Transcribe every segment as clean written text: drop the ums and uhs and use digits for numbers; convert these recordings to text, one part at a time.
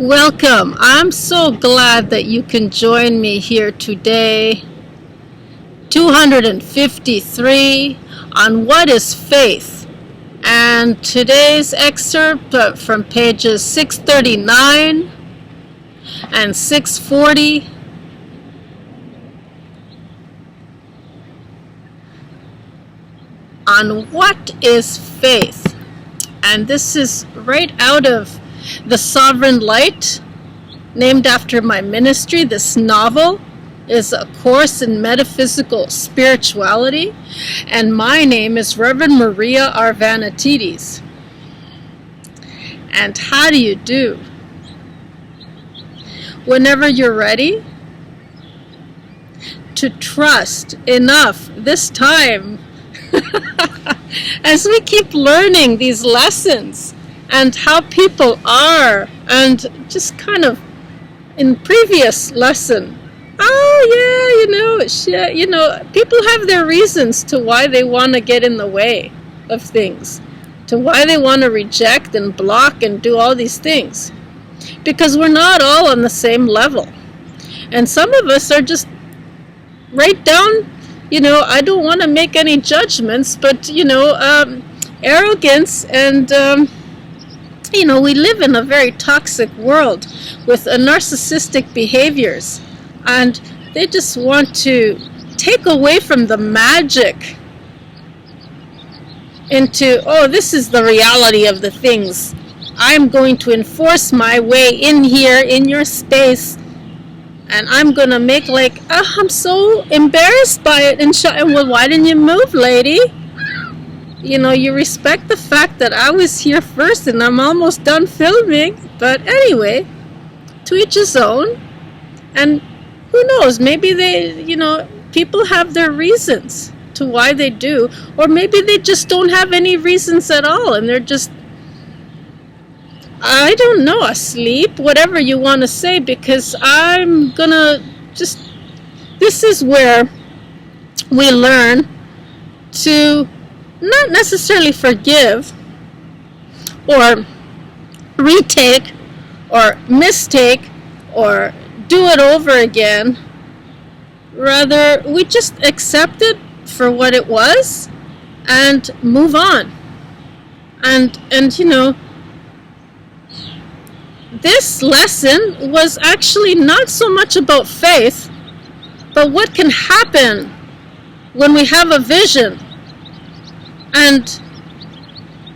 Welcome. I'm so glad that you can join me here today. 253 on what is faith. And today's excerpt from pages 639 and 640 on what is faith. And this is right out of TheSovereignLight, named after my ministry. This novel is a course in metaphysical spirituality, and my name is Reverend Maria Arvanitidis. And how do you do? Whenever you're ready to trust enough this time, as we keep learning these lessons and how people are, and just kind of in previous lesson, people have their reasons to why they want to get in the way of things, to why they want to reject and block and do all these things, because we're not all on the same level. And some of us are just right down, I don't want to make any judgments, but arrogance and we live in a very toxic world with narcissistic behaviors, and they just want to take away from the magic into, this is the reality of the things. I'm going to enforce my way in here, in your space, and I'm going to make I'm so embarrassed by it, and well, why didn't you move, lady? You respect the fact that I was here first and I'm almost done filming. But anyway, to each his own. And who knows, maybe people have their reasons to why they do. Or maybe they just don't have any reasons at all, and they're just, I don't know, asleep, whatever you want to say, because I'm gonna this is where we learn to not necessarily forgive or retake or mistake or do it over again. Rather, we just accept it for what it was and move on. And this lesson was actually not so much about faith, but what can happen when we have a vision, and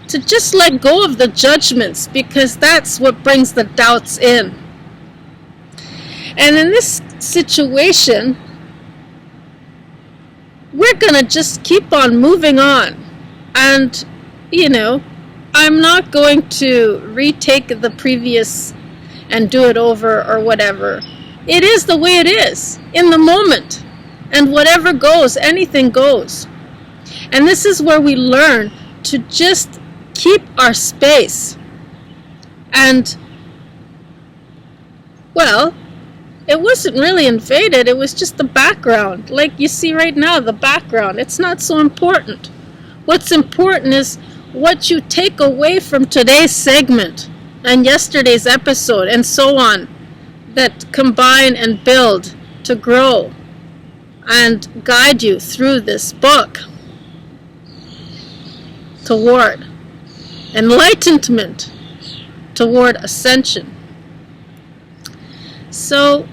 to just let go of the judgments, because that's what brings the doubts in. And in this situation, we're going to just keep on moving on. And, I'm not going to retake the previous and do it over or whatever. It is the way it is in the moment. And whatever goes, anything goes. And this is where we learn to just keep our space. And, well, it wasn't really invaded. It was just the background. Like you see right now, the background. It's not so important. What's important is what you take away from today's segment and yesterday's episode and so on, that combine and build to grow and guide you through this book toward enlightenment, toward ascension. So,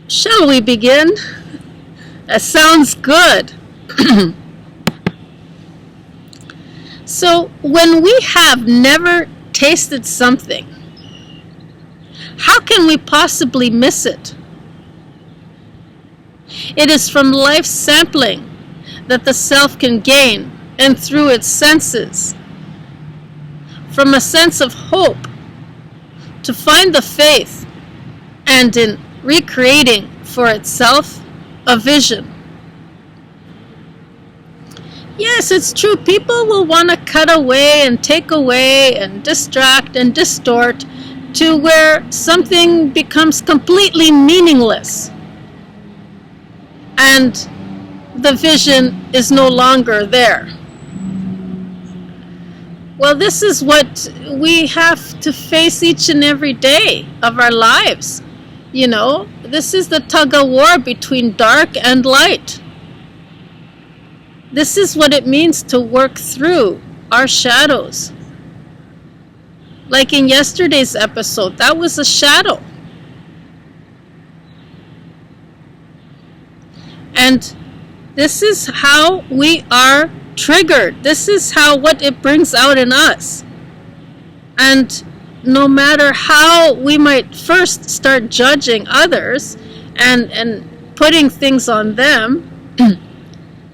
shall we begin? That sounds good. So, when we have never tasted something, how can we possibly miss it? It is from life's sampling that the self can gain, and through its senses, from a sense of hope, to find the faith, and in recreating for itself a vision. Yes, it's true, people will want to cut away and take away and distract and distort to where something becomes completely meaningless, and the vision is no longer there. Well, this is what we have to face each and every day of our lives. You know, this is the tug of war between dark and light. This is what it means to work through our shadows. Like in yesterday's episode, that was a shadow. And this is how we are triggered. This is what it brings out in us. And no matter how we might first start judging others and putting things on them,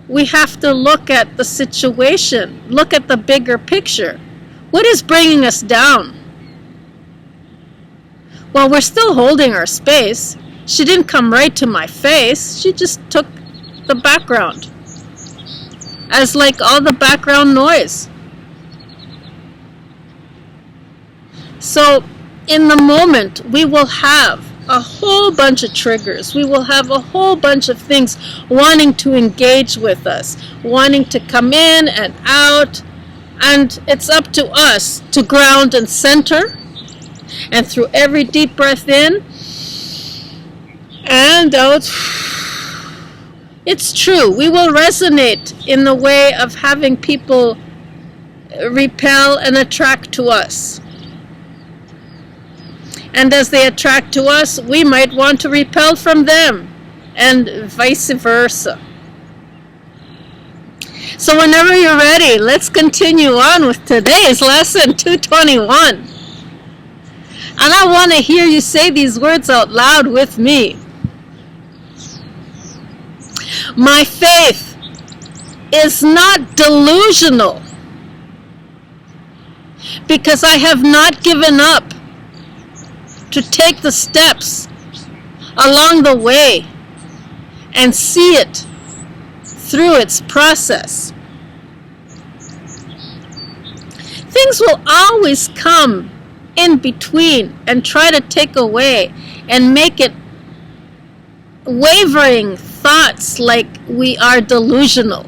we have to look at the situation, look at the bigger picture. What is bringing us down? Well, we're still holding our space. She didn't come right to my face. She just took the background, as like all the background noise. So in the moment, we will have a whole bunch of triggers. We will have a whole bunch of things wanting to engage with us, wanting to come in and out. And it's up to us to ground and center. And through every deep breath in and out, it's true, we will resonate in the way of having people repel and attract to us. And as they attract to us, we might want to repel from them, and vice versa. So whenever you're ready, let's continue on with today's lesson 221. And I want to hear you say these words out loud with me. My faith is not delusional because I have not given up to take the steps along the way and see it through its process. Things will always come in between and try to take away and make it wavering thoughts like we are delusional.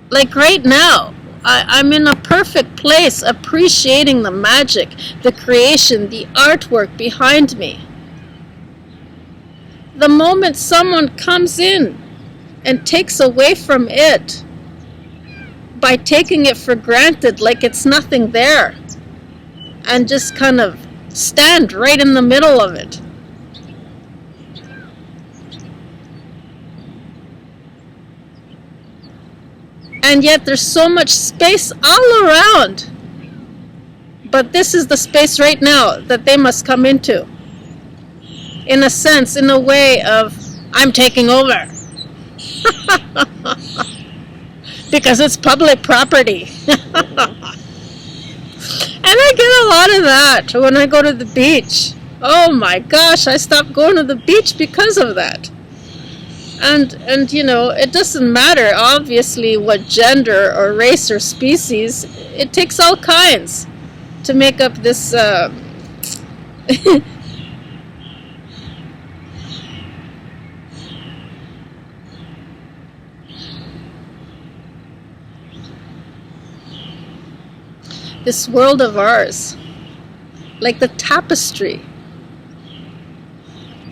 Like right now, I'm in a perfect place appreciating the magic, the creation, the artwork behind me. The moment someone comes in and takes away from it by taking it for granted like it's nothing there and just kind of stand right in the middle of it, and yet there's so much space all around. But this is the space right now that they must come into. In a sense, in a way of, I'm taking over. Because it's public property. And I get a lot of that when I go to the beach. Oh my gosh, I stopped going to the beach because of that. And you know, it doesn't matter, obviously, what gender or race or species. It takes all kinds to make up this this world of ours, like the tapestry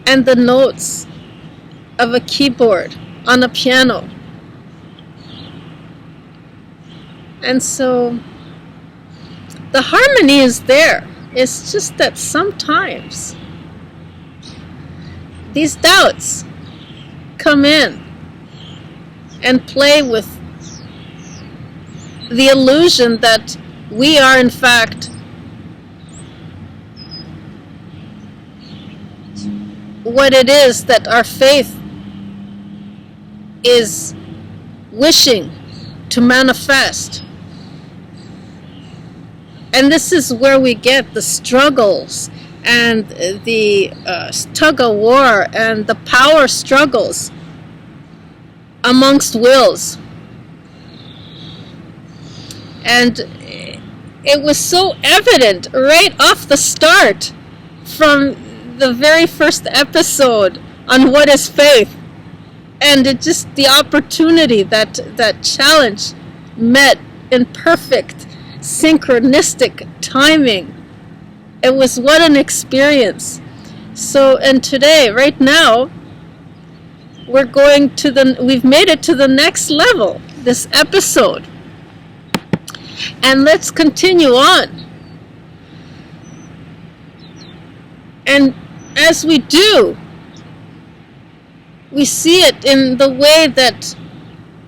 and the notes of a keyboard on a piano. And so the harmony is there. It's just that sometimes these doubts come in and play with the illusion that we are in fact what it is that our faith is wishing to manifest. And this is where we get the struggles and the tug of war and the power struggles amongst wills. And it was so evident right off the start from the very first episode on what is faith. And it just, the opportunity, that challenge met in perfect synchronistic timing. It was what an experience. So, and today, right now, we've made it to the next level, this episode. And let's continue on. And as we do, we see it in the way that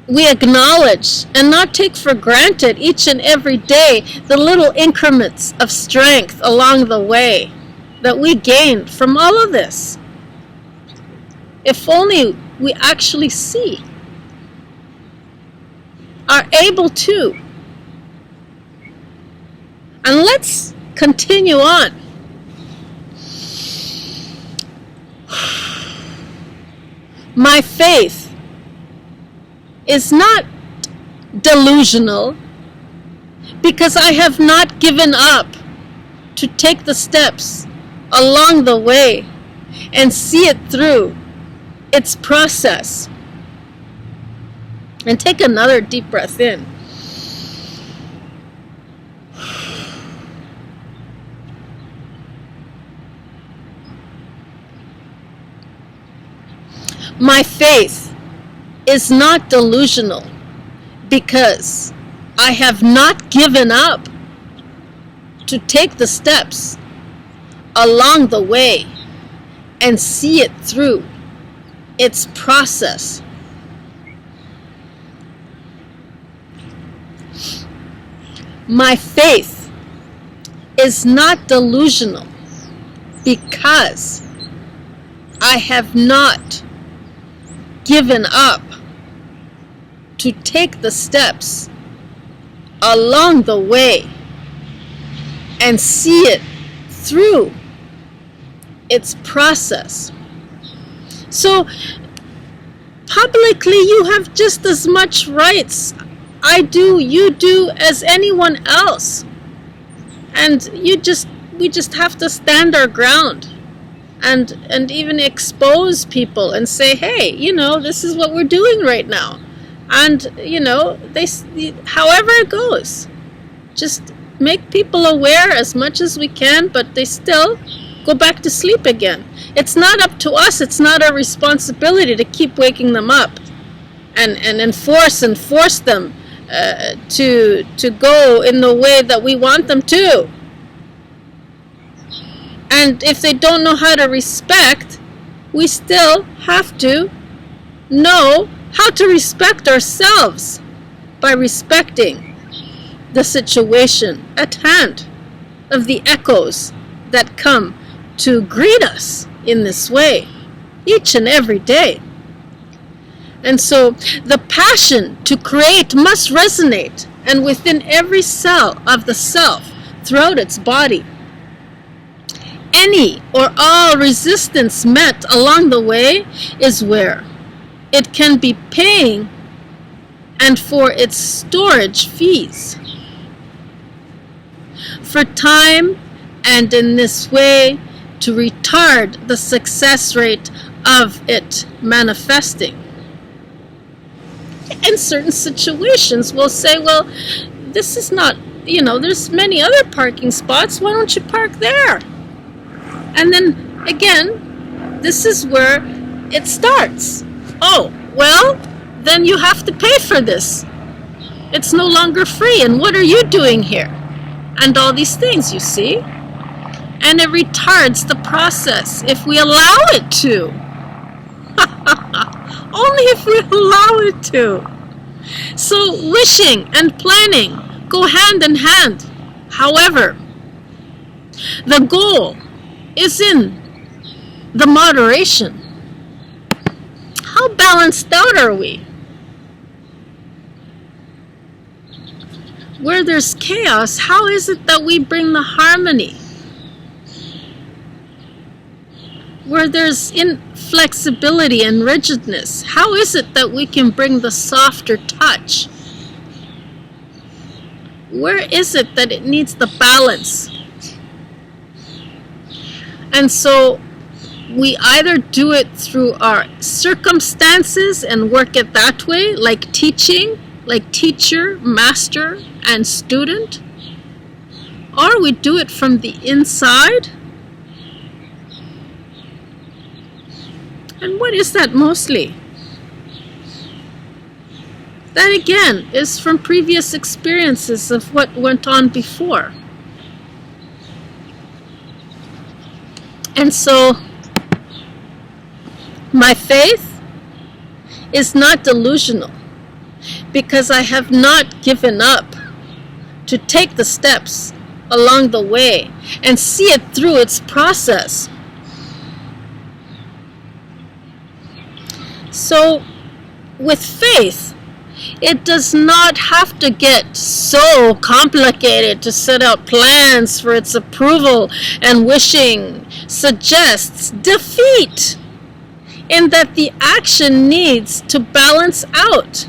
we acknowledge and not take for granted each and every day the little increments of strength along the way that we gained from all of this. If only we actually see, are able to. And let's continue on. My faith is not delusional because I have not given up to take the steps along the way and see it through its process. And take another deep breath in. My faith is not delusional because I have not given up to take the steps along the way and see it through its process. My faith is not delusional because I have not given up to take the steps along the way and see it through its process. So publicly you have just as much rights, I do, you do, as anyone else. And we just have to stand our ground and even expose people and say, hey, this is what we're doing right now. And, however it goes, just make people aware as much as we can, but they still go back to sleep again. It's not up to us. It's not our responsibility to keep waking them up and force them to go in the way that we want them to. And if they don't know how to respect, we still have to know how to respect ourselves by respecting the situation at hand of the echoes that come to greet us in this way each and every day. And so the passion to create must resonate and within every cell of the self throughout its body. Any or all resistance met along the way is where it can be paying and for its storage fees. For time and in this way to retard the success rate of it manifesting. In certain situations we'll say, well, this is not, there's many other parking spots, why don't you park there? And then again, this is where it starts. Oh, well, then you have to pay for this. It's no longer free, and what are you doing here? And all these things, you see? And it retards the process if we allow it to. Only if we allow it to. So wishing and planning go hand in hand. However, the goal is in the moderation. How balanced out are we? Where there's chaos, how is it that we bring the harmony? Where there's inflexibility and rigidness, how is it that we can bring the softer touch? Where is it that it needs the balance? And so we either do it through our circumstances and work it that way, like teaching, like teacher, master, and student, or we do it from the inside. And what is that mostly? That again is from previous experiences of what went on before. And so my faith is not delusional, because I have not given up to take the steps along the way and see it through its process. So with faith, it does not have to get so complicated to set out plans for its approval, and wishing suggests defeat, in that the action needs to balance out.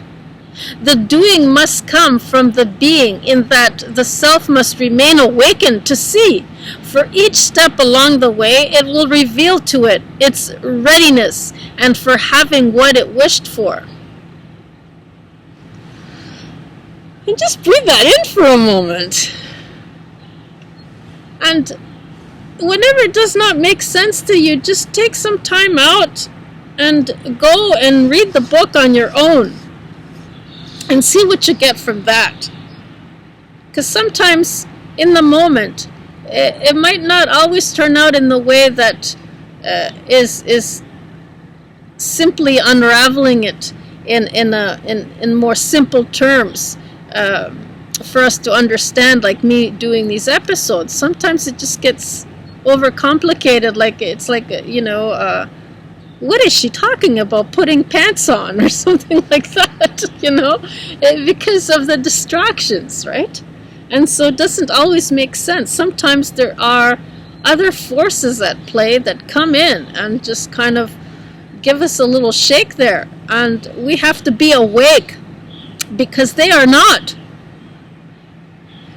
The doing must come from the being, in that the self must remain awakened to see. For each step along the way, it will reveal to it its readiness and for having what it wished for. And just breathe that in for a moment. And whenever it does not make sense to you, just take some time out and go and read the book on your own and see what you get from that. Because sometimes in the moment, it might not always turn out in the way that is simply unraveling it in more simple terms for us to understand, like me doing these episodes. Sometimes it just gets overcomplicated, like it's like, what is she talking about, putting pants on or something like that, because of the distractions, right? And so it doesn't always make sense. Sometimes there are other forces at play that come in and just kind of give us a little shake there. And we have to be awake, because they are not.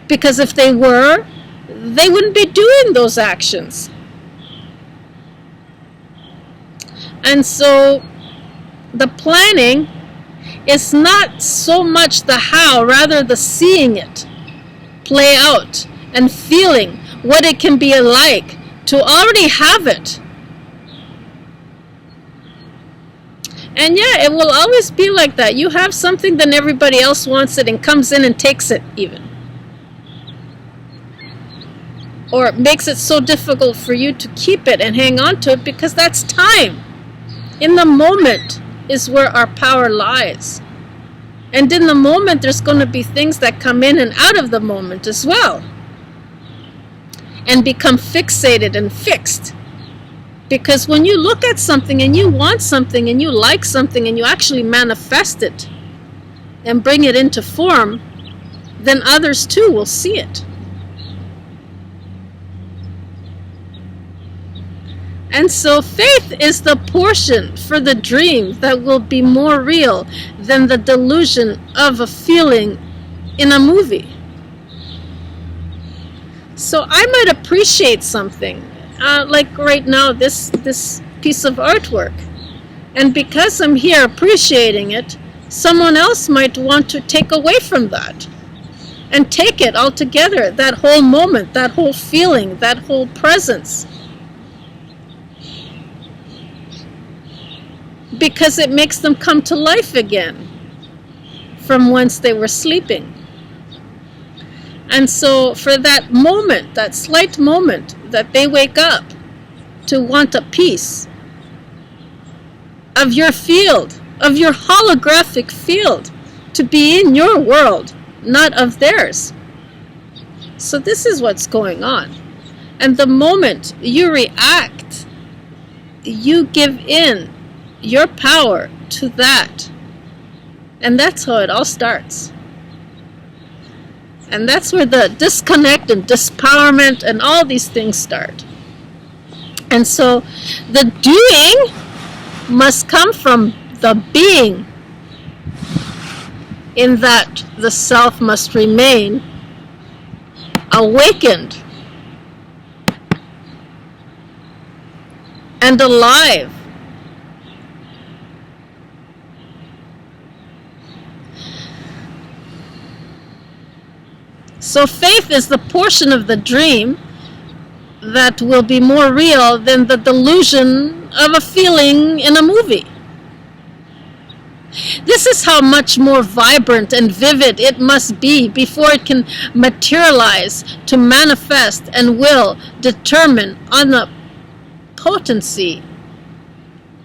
Because if they were, they wouldn't be doing those actions. And so the planning is not so much the how, rather the seeing it play out and feeling what it can be like to already have it. And yeah, it will always be like that. You have something, then everybody else wants it and comes in and takes it even. Or it makes it so difficult for you to keep it and hang on to it, because that's time. In the moment is where our power lies. And in the moment, there's going to be things that come in and out of the moment as well, and become fixated and fixed. Because when you look at something and you want something and you like something and you actually manifest it and bring it into form, then others too will see it. And so faith is the portion for the dream that will be more real than the delusion of a feeling in a movie. So I might appreciate something, like right now this piece of artwork. And because I'm here appreciating it, someone else might want to take away from that and take it altogether, that whole moment, that whole feeling, that whole presence. Because it makes them come to life again from whence they were sleeping. And so for that moment, that slight moment that they wake up to want a piece of your field, of your holographic field, to be in your world, not of theirs. So this is what's going on. And the moment you react, you give in your power to that. And that's how it all starts. And that's where the disconnect and dispowerment and all these things start. And so the doing must come from the being, in that the self must remain awakened and alive. So faith is the portion of the dream that will be more real than the delusion of a feeling in a movie. This is how much more vibrant and vivid it must be before it can materialize to manifest and will determine on the potency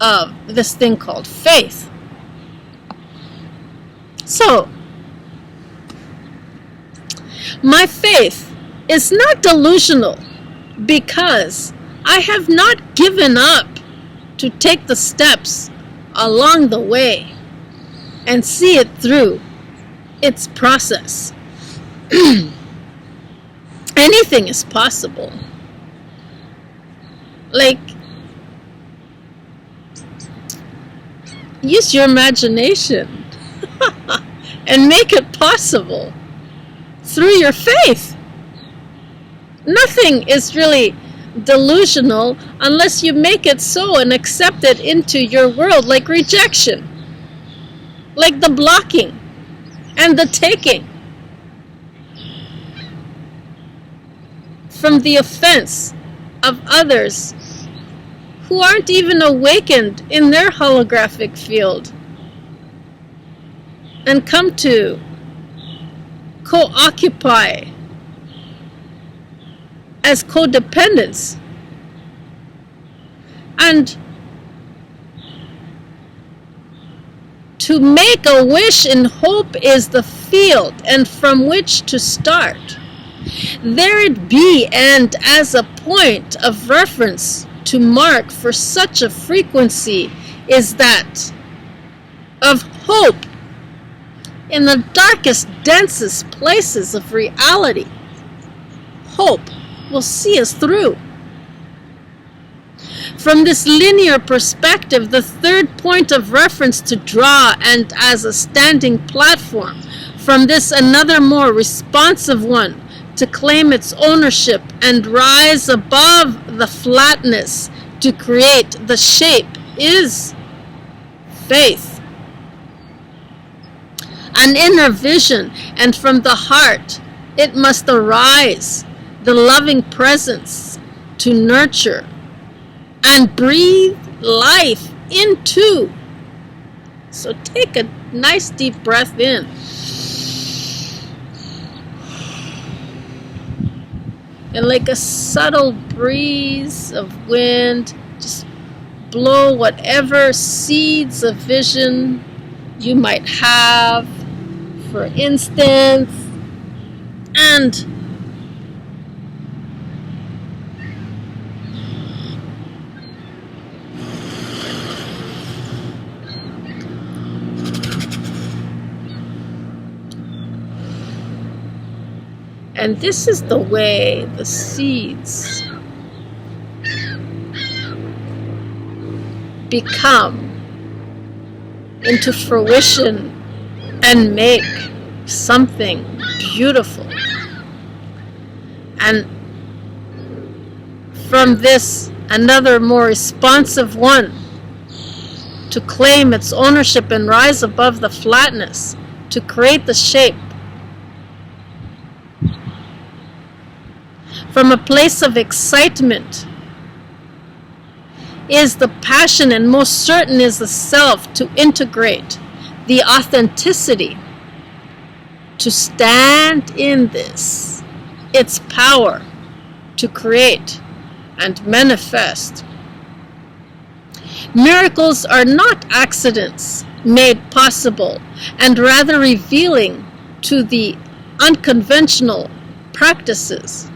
of this thing called faith. So, my faith is not delusional because I have not given up to take the steps along the way and see it through its process. Anything is possible. Like, use your imagination and make it possible through your faith. Nothing is really delusional unless you make it so and accept it into your world, like rejection, like the blocking and the taking from the offense of others who aren't even awakened in their holographic field and come to co-occupy as codependents. And to make a wish in hope is the field and from which to start. There it be, and as a point of reference to mark for such a frequency is that of hope in the darkest, densest places of reality. Hope will see us through. From this linear perspective, the third point of reference to draw and as a standing platform, from this another more responsive one to claim its ownership and rise above the flatness to create the shape is faith. An inner vision, and from the heart it must arise, the loving presence to nurture and breathe life into. So take a nice deep breath in. And like a subtle breeze of wind, just blow whatever seeds of vision you might have, for instance, and this is the way the seeds become into fruition and make something beautiful. And from this, another more responsive one to claim its ownership and rise above the flatness to create the shape. From a place of excitement is the passion, and most certain is the self to integrate the authenticity, to stand in this, its power to create and manifest. Miracles are not accidents made possible, and rather revealing to the unconventional practices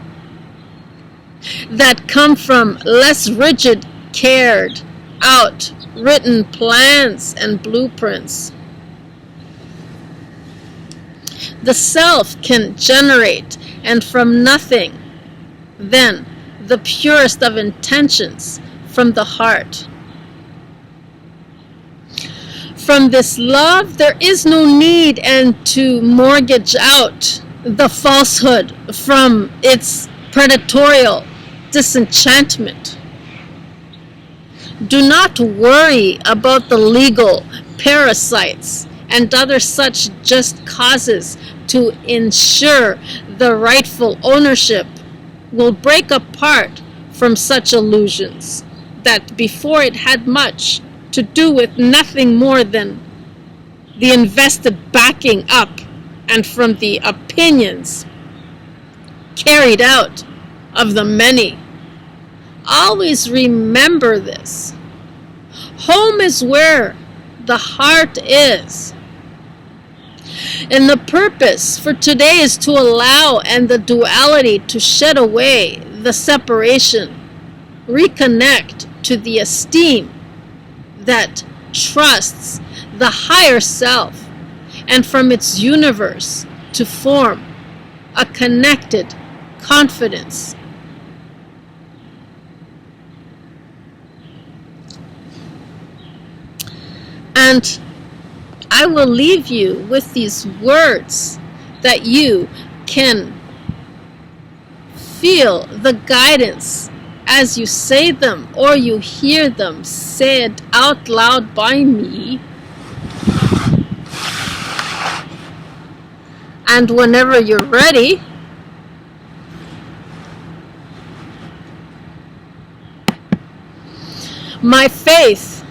that come from less rigid, cared out, written plans and blueprints. The self can generate, and from nothing, then the purest of intentions from the heart. From this love, there is no need and to mortgage out the falsehood from its predatorial disenchantment. Do not worry about the legal parasites and other such just causes to ensure the rightful ownership will break apart from such illusions that before it had much to do with nothing more than the invested backing up and from the opinions carried out of the many. Always remember this. Home is where the heart is. And the purpose for today is to allow and the duality to shed away the separation, reconnect to the esteem that trusts the higher self, and from its universe to form a connected confidence. And I will leave you with these words that you can feel the guidance as you say them or you hear them said out loud by me. And whenever you're ready, my faith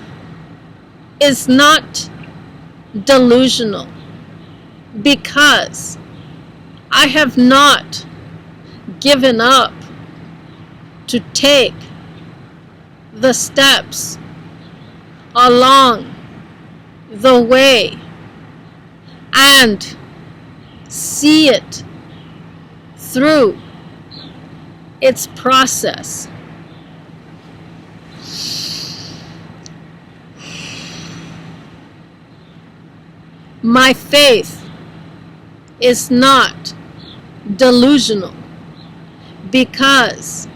is not delusional because I have not given up to take the steps along the way and see it through its process. My faith is not delusional because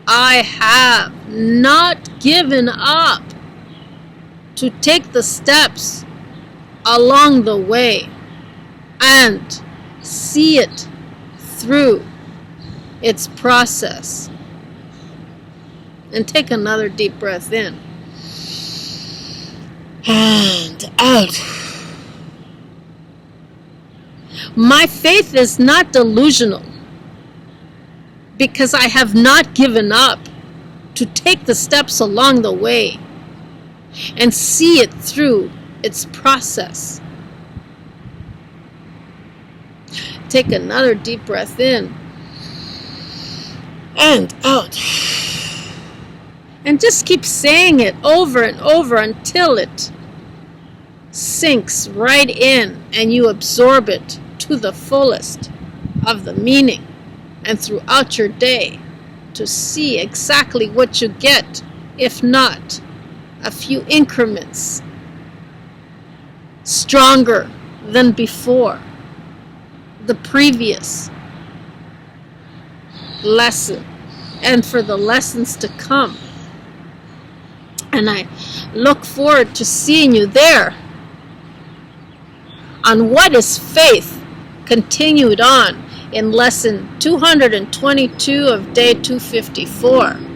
I have not given up to take the steps along the way and see it through its process. And take another deep breath in and out. My faith is not delusional because I have not given up to take the steps along the way and see it through its process. Take another deep breath in and out. And just keep saying it over and over until it sinks right in and you absorb it to the fullest of the meaning, and throughout your day to see exactly what you get, if not a few increments stronger than before the previous lesson, and for the lessons to come. And I look forward to seeing you there on What is Faith? Continued on in lesson 222 of Day 254.